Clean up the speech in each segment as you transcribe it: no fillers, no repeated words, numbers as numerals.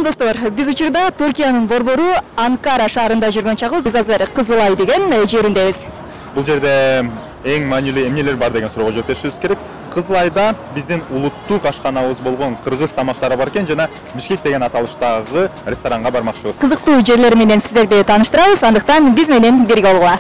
достор, биз учурда Түркиянын борбору Анкара шаарында жүргөн чагыбыз биз азыр Кызылай деген жериндебиз. Бул жерде эң маанилүү эмнелер бар деген суроого жооп беришибиз керек. Кызылайда биздин улуттук ашканабыз болгон кыргыз тамактары бар экен жана Бишкек деген аталыштагы ресторанга бармакчыбыз. Кызыктуу жерлери менен сиздерди тааныштырабыз, андыктан биз менен бирге болгула.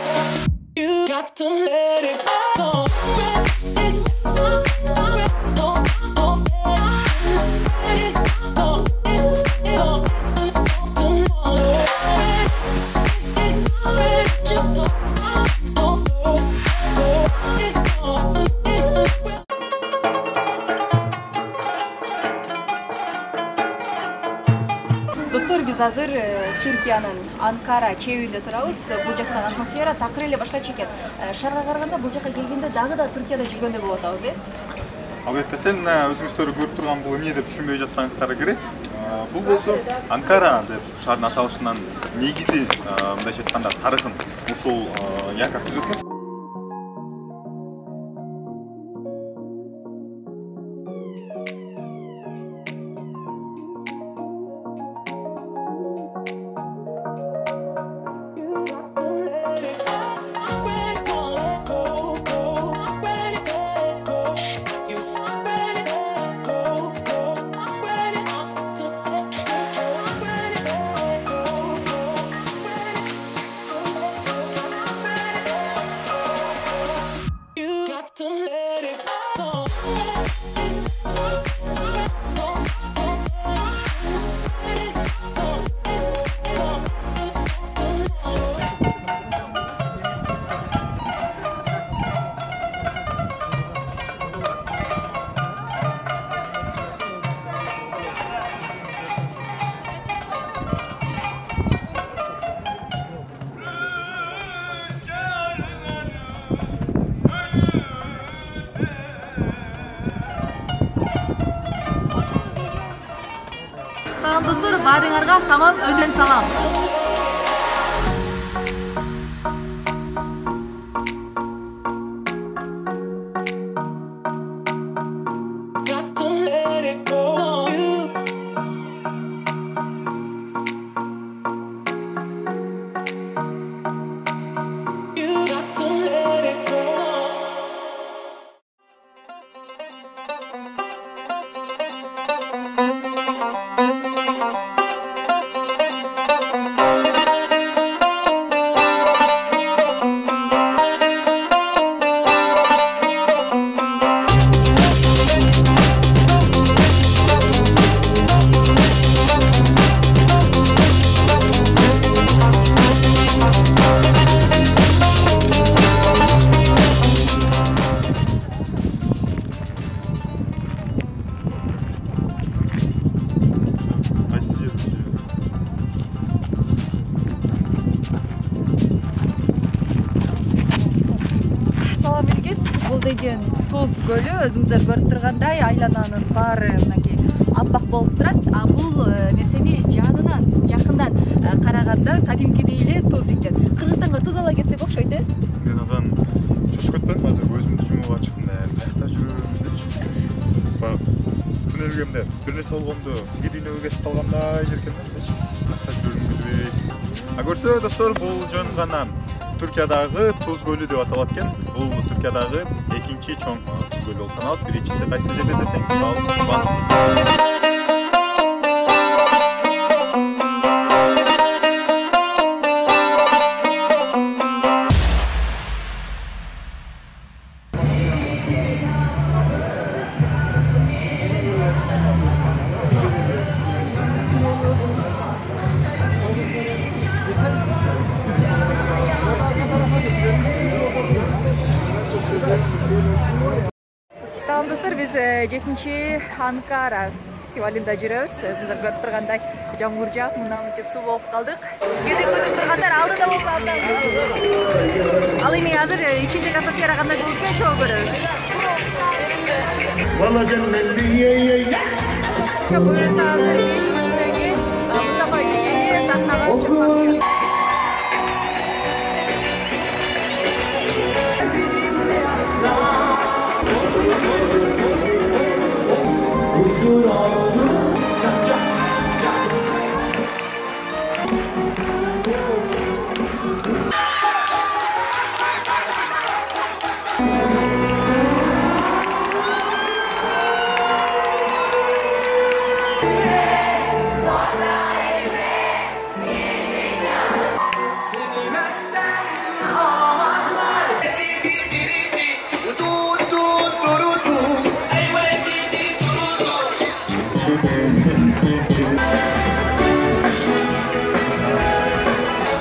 Достор, биз азыр Түркиянын Анкара чебинде турабыз. Бул жактагы атмосфера такыр эле башкача экен. Шаарга караганда бул жакка келгенде дагы да Түркияда жүргөндөй болуп атабыз, Албетте, сен өзүңүздөр көрүп турган бул эмне деп түшүнбөй жатсаңыздар керек. Бул болсо Анкара деп шаардын аталышынан негизи мындайча айтканда тарыхын ушул Яков түзөткөн. Салам достор, баарыңарга хамам өндөн салам. Бул деген Туз көлү, өзүңүздөр көрүп тургандай айлананын баары мынакей аппак болуп турат. А бул нерсени жанынан, жакындан караганда кадимкидей эле туз экен. Кыргызстанга туз ала кетсек окшойт, Мен адан чочуп кетпедим, азыр көзүмдү жумуп ачып, каякта жүрөм депчи. Баягы туннелге мындай бир нерсе болгондо кедүйнөгө кетип калгандай жеркенмин депчи. Каякта жүрөм билбейм. Көрсө достор, бул жөн гана Түркиядагы Туз көлү деп аталат экен. Бул Түркиядагы экинчи чоң туз көлү болуп саналат. Биринчиси кайсы жерде десеңиз, Бал. Салам достор, биз 7-чи Анкара фестивалында жүрөбүз. Өзүңүздөр көрүп тургандай жамгыр жаап, мына мынтип суу болуп калдык. Кезек күтүп тургандар алдыда болсо абдан. Ал эми азыр ичиндеги атмосфера кандай болуп экен, чогуу көрөбүз.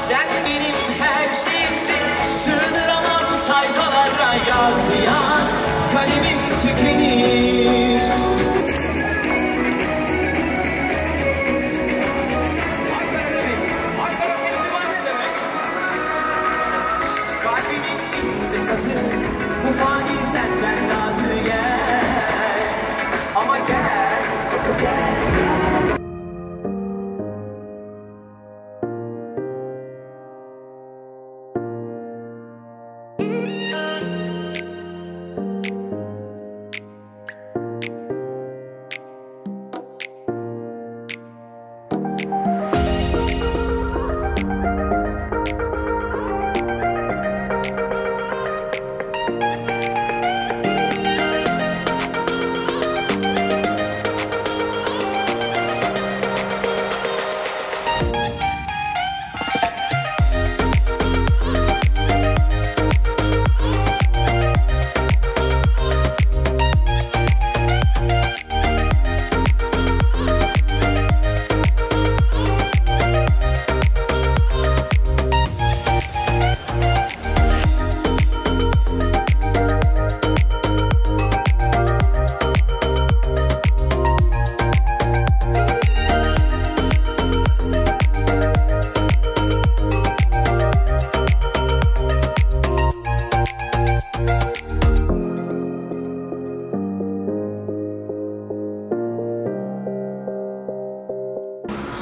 Sen benim her şeyimsin, sığdıramam sayfalara yaz yaz, kalemim tükenir. Kalbimin ince sası, bu fani senden razı gel, ama gel.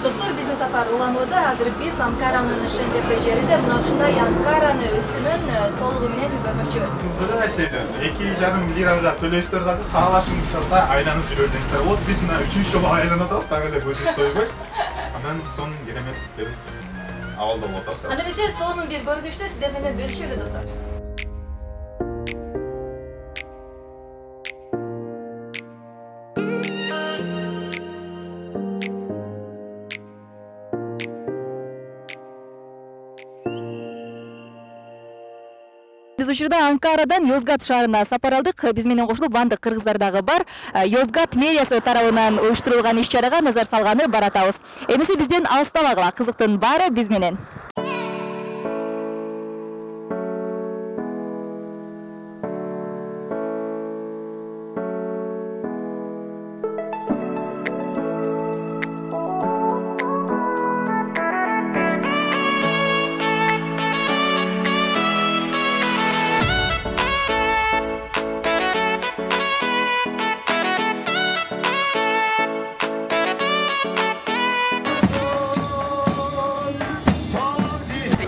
Достор, биздин сапар уланууда. Азыр биз Анкаранын Шендепе жеринде мына ушундай Анкараны үстүнөн толугу менен көрмөкчүбүз. Сыгы эсеби 2,5 лирада төлөйсүздөр дагы каалашыңыз келсе айланып жүрөдүңүздөр болот. Биз мына 3-жолу айланып атабыз, дагы эле көзүбүз тойбой. Анан сонун керемет берип абалда болуп атабыз. Анда эмесе сонун бир көрүнүштү сиздер менен бөлүшөлү достор. Биз учурда Анкарадан Йозгат шаарына сапар алдык. Биз менен кошулуп бандык кыргыздар дагы бар. Йозгат мэриясы тарабынан уюштурулган иш-чарага назар салганы баратабыз. Эмесе бизден алыстабагыла, кызыктын баары биз менен.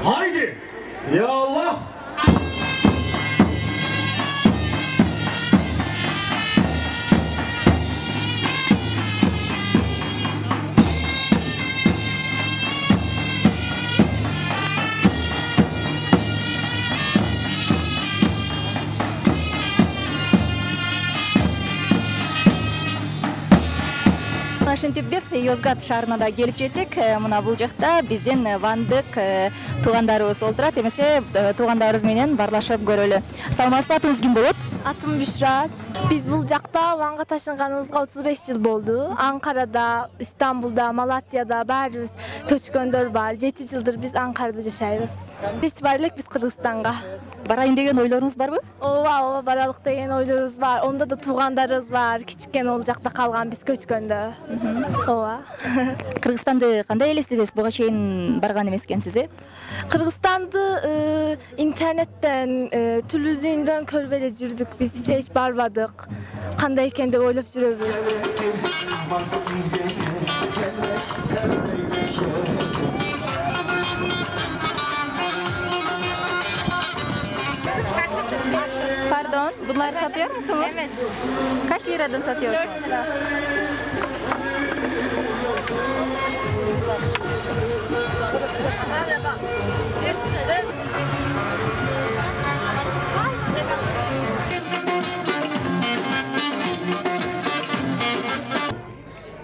Haydi! Ya Allah! Ошентип биз Йозгат шаарына да келип жеттик. Мына бул жакта биздин бандык туугандарыбыз олтурат. Эмесе туугандарыбыз менен барлашып көрөлү. Саламатсызбы, атыңыз ким болот? Атым Бüşra. Биз бул жакта Ванга ташынганыбызга 35 жыл болду. Анкарада, Истамбулда, Малатияда баарыбыз көчкөндөр бар. 7 жылдыр биз Анкарада жашайбыз. Кеч бар элек биз Кыргызстанга. Барайын деген ойлоруңуз барбы? Ооба, баралык деген ойлорубуз бар. Онда да туугандарыбыз бар. Кичкен ол жакта калган биз көчкөндө. Ооба. Кыргызстанды кандай элестетесиз? Буга чейин барган эмес экенсиз, Кыргызстанды интернеттен, телевизинден көрүп эле жүрдүк. Биз эч барбадык. Кандай экен деп ойлоп жүрөбүз. Pardon, bunları satıyor musunuz? Evet. Kaç liradan satıyorsunuz? 4 lira.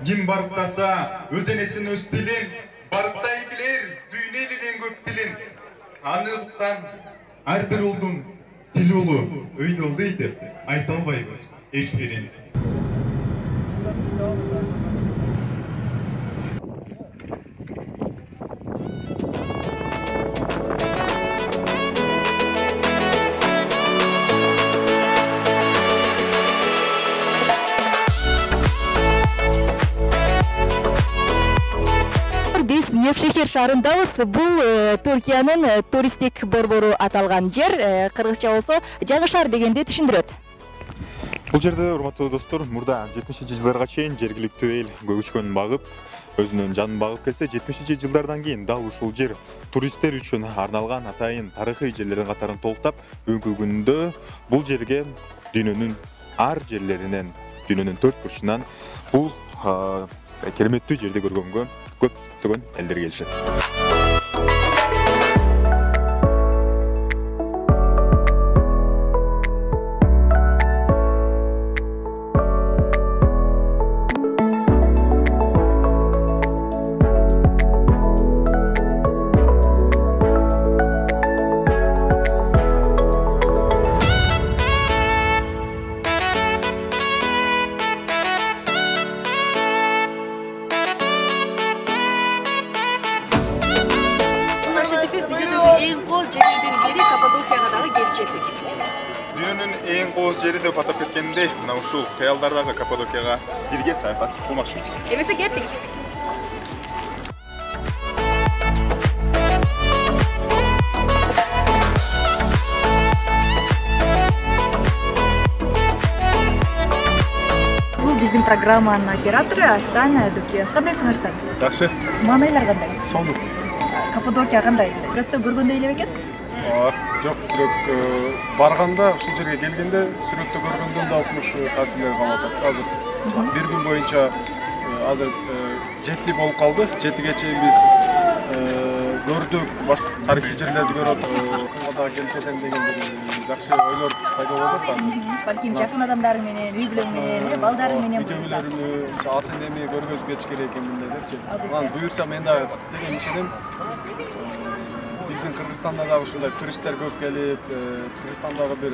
Ким барктаса, өз энесин өз тилин, барктай билер, дүйнө элиден көп тилин. Аны уккан ар бир улдун тили улуу, өйдө улду деп айта албайбыз эч бирин. Невшехир шаарындабыз. Бул Түркиянын туристтик борбору аталган жер. Кыргызча болсо Жаңы шаар дегенди түшүндүрөт. Бул жерде урматтуу достор, мурда 70-жылдарга чейин жергиликтүү эл көчкөн багып, өзүнүн жанын багып келсе, 70-жылдардан кийин дал ушул жер туристтер үчүн арналган атайын тарыхый жерлердин катарын толуктап, бүгүнкү күндө бул жерге дүйнөнүн ар жерлеринен, дүйнөнүн 4 бурчунан бул кереметтүү жерди көргөнгө көптөгөн элдер келишет. Дүйнөнүн эң кооз жери деп атап кеткендей, мына ушул кыялдардагы Каппадокияга бирге саякат кылмакчыбыз. Эмесе кеттик. Бул биздин программанын оператору Астан Дүке. Кандайсың Арстан? Жакшы. Маанайлар кандай? Сонду. Каппадокия кандай? Сүрөттө көргөндөй эле бекен? Жок, бирок барганда ушул жерге келгенде сүрөттө көргөндөн да укмуш таасирлер калып атат. Азыр бир күн боюнча азыр 7 болуп калды. 7ге чейин биз көрдүк, башка тарыхый жерлерди көрүп, кыргызга келип кетем деген бир жакшы ойлор пайда болуп атат. Балким жакын адамдарың менен, үй бүлөң менен, балдарың менен болса. Ата-энеми көргөзүп кетиш керек экен мындайларчы. Анан буюрса мен да деген ишенем. Биздин Кыргызстанда да ушундай туристтер көп келип, Кыргызстандагы бир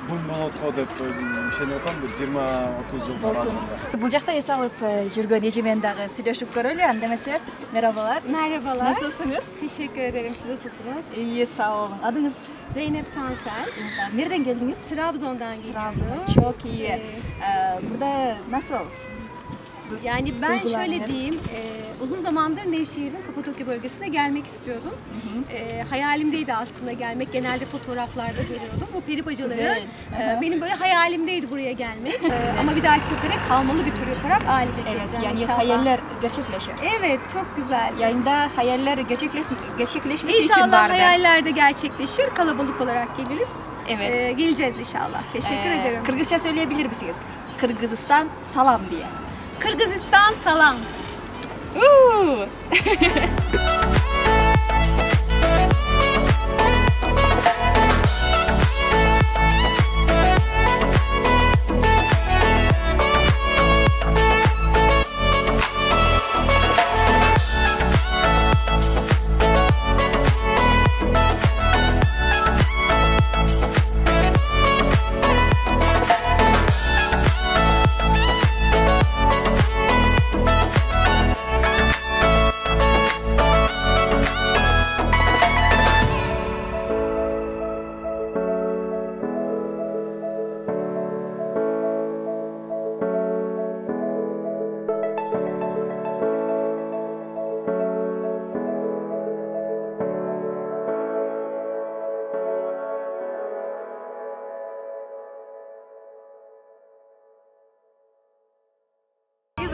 бум болот го деп өзүм ишенип атам, бир 20-30 жыл болсун. Бул жакта эс алып жүргөн эже менен дагы сүйлөшүп көрөлү. Анда эмесе, мерабалар. Merhabalar. Насылсыңыз? Teşekkür ederim. Siz nasılsınız? İyi, sağ olun. Adınız? Zeynep Tansel. Nereden geldiniz? Trabzon'dan geliyorum. Çok iyi. Burada nasıl? Yani ben Duygular şöyle neler? diyeyim, uzun zamandır Nevşehir'in Kapadokya bölgesine gelmek istiyordum. Hayalimdeydi aslında gelmek, genelde fotoğraflarda görüyordum. Bu peri bacaları Güzel. benim böyle hayalimdeydi buraya gelmek. Ama bir dahaki sefere kalmalı bir tur yaparak ailecek Evet, geleceğim yani inşallah. hayaller gerçekleşir. Evet, çok güzel. Yayında hayaller gerçekleşmesi için İnşallah vardı. hayaller de gerçekleşir, kalabalık olarak geliriz. Evet. Geleceğiz inşallah. Teşekkür ederim. Kırgızca söyleyebilir misiniz? Kırgızistan salam diye. Kırgızistan salam.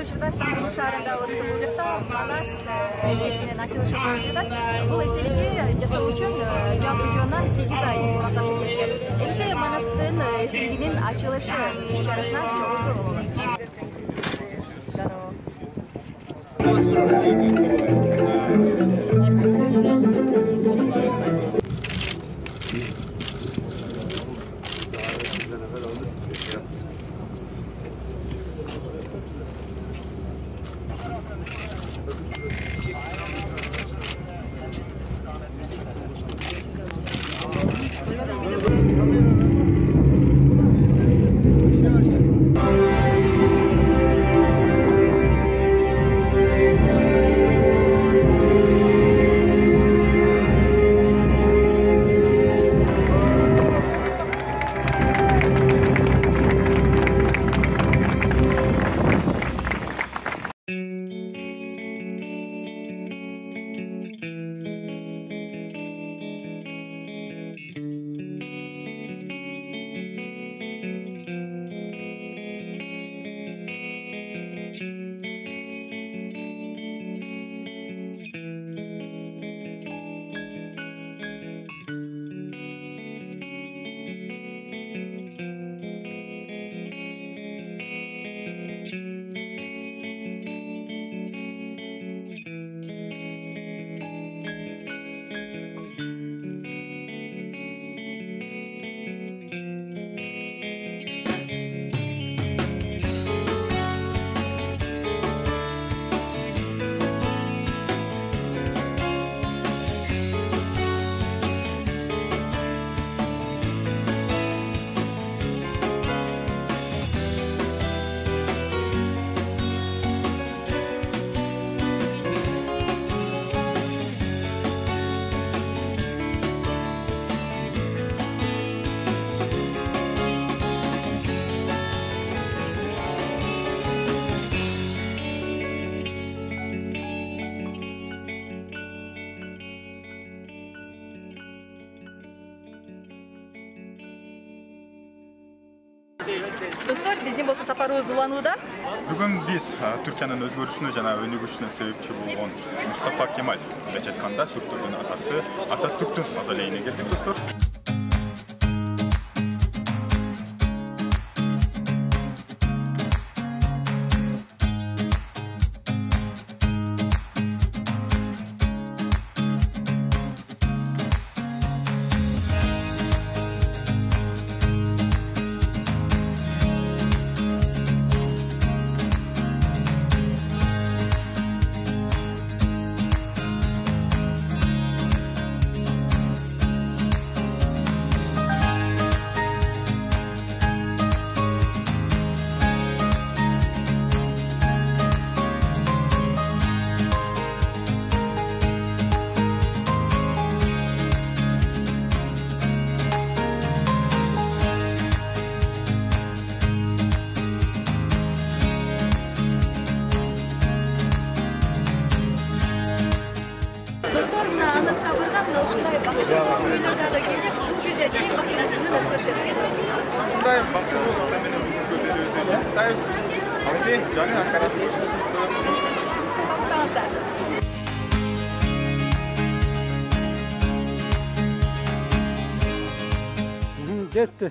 Учурда Сибирь шаарындагы бул жакта Манас эстелигинин ачылышы болуп жатат. Бул эстеликти жасоо үчүн жалпы жоондан 8 ай убакыты кеткен. Эмесе Манастын эстелигинин ачылышы иш-чарасына чогуу Достор, биздин болсо сапарыбыз уланууда. Бүгүн биз Түркиянын өзгөрүшүнө жана өнүгүшүнө себепчи болгон Мустафа Кемаль мынча айтканда Түрктөрдүн атасы Ататүрктүн мазолейине келдик, достор. Достор, мына анын кабырга мына ушундай бактылуу көйлөрдө да келип, бул жерде тең бактылуу күнүн өткөрүшөт экен. Ушундай бактылуу ата менен күнү өтө жактайбыз. Алды жаңы Анкарада Сактаңыздар. Кетти.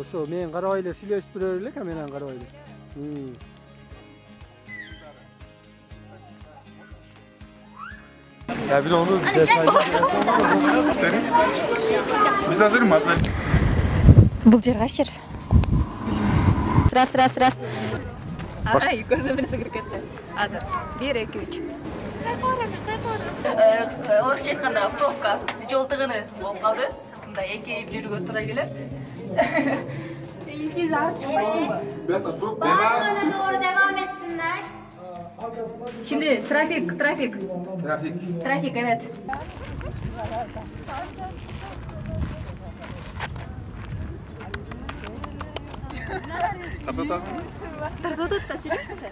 Ошо мен карабай эле сүйлөштүрө элек, менен карабай эле. Ya bir de onu Biz hazırız mı? Бул жер кайсы жер? Сырас. Ай, көзүм бир сыгырып кетти. Азыр. 1 2 3. Орусча айтканда пробка жол тыгыны болуп калды. Мындай экейип жүрүүгө туура келет. İlk izah çıkmasın. Bana doğru devam etsinler. Şimdi trafik. Trafik, evet. Tartataz mı? Tartataz, söylüyorsun sen.